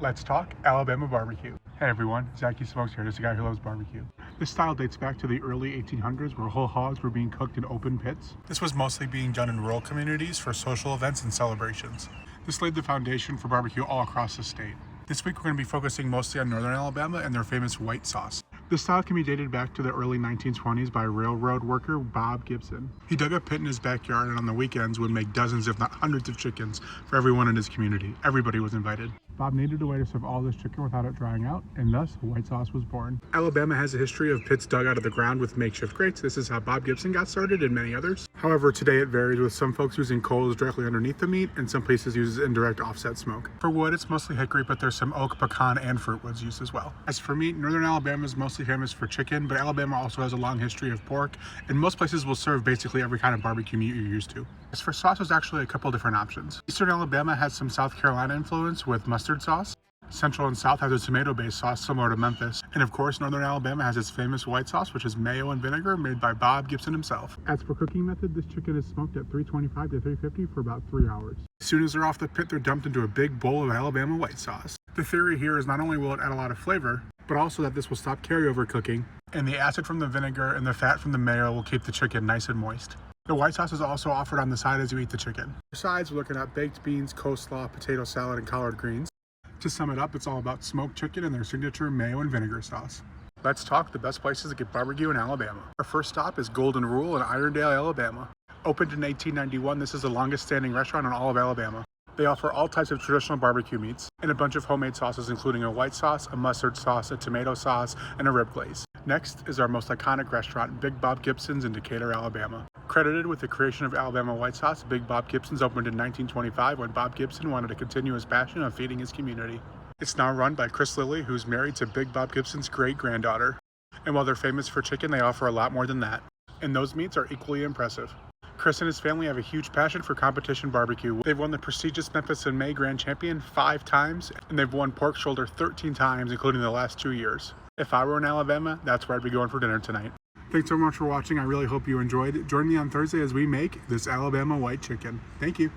Let's talk Alabama barbecue. Hey everyone, Zachy Smokes here, just a guy who loves barbecue. This style dates back to the early 1800s where whole hogs were being cooked in open pits. This was mostly being done in rural communities for social events and celebrations. This laid the foundation for barbecue all across the state. This week we're going to be focusing mostly on northern Alabama and their famous white sauce. This style can be dated back to the early 1920s by railroad worker Bob Gibson. He dug a pit in his backyard and on the weekends would make dozens if not hundreds of chickens for everyone in his community. Everybody was invited. Bob needed a way to serve all this chicken without it drying out, and thus white sauce was born. Alabama has a history of pits dug out of the ground with makeshift grates. This is how Bob Gibson got started and many others. However, today it varies, with some folks using coals directly underneath the meat and some places use indirect offset smoke. For wood, it's mostly hickory, but there's some oak, pecan, and fruit woods used as well. As for meat, northern Alabama is mostly famous for chicken, but Alabama also has a long history of pork, and most places will serve basically every kind of barbecue meat you're used to. As for sauce, there's actually a couple different options. Eastern Alabama has some South Carolina influence with mustard sauce. Central and South has a tomato-based sauce similar to Memphis. And of course, Northern Alabama has its famous white sauce, which is mayo and vinegar made by Bob Gibson himself. As for cooking method, this chicken is smoked at 325 to 350 for about 3 hours. As soon as they're off the pit, they're dumped into a big bowl of Alabama white sauce. The theory here is not only will it add a lot of flavor, but also that this will stop carryover cooking, and the acid from the vinegar and the fat from the mayo will keep the chicken nice and moist. The white sauce is also offered on the side as you eat the chicken. Besides, we're looking at baked beans, coleslaw, potato salad, and collard greens. To sum it up, it's all about smoked chicken and their signature mayo and vinegar sauce. Let's talk the best places to get barbecue in Alabama. Our first stop is Golden Rule in Irondale, Alabama. Opened in 1891, this is the longest standing restaurant in all of Alabama. They offer all types of traditional barbecue meats and a bunch of homemade sauces, including a white sauce, a mustard sauce, a tomato sauce, and a rib glaze. Next is our most iconic restaurant, Big Bob Gibson's in Decatur, Alabama. Credited with the creation of Alabama white sauce, Big Bob Gibson's opened in 1925 when Bob Gibson wanted to continue his passion of feeding his community. It's now run by Chris Lilly, who's married to Big Bob Gibson's great-granddaughter. And while they're famous for chicken, they offer a lot more than that. And those meats are equally impressive. Chris and his family have a huge passion for competition barbecue. They've won the prestigious Memphis in May Grand Champion 5 times, and they've won pork shoulder 13 times, including the last 2 years. If I were in Alabama, that's where I'd be going for dinner tonight. Thanks so much for watching. I really hope you enjoyed. Join me on Thursday as we make this Alabama white chicken. Thank you.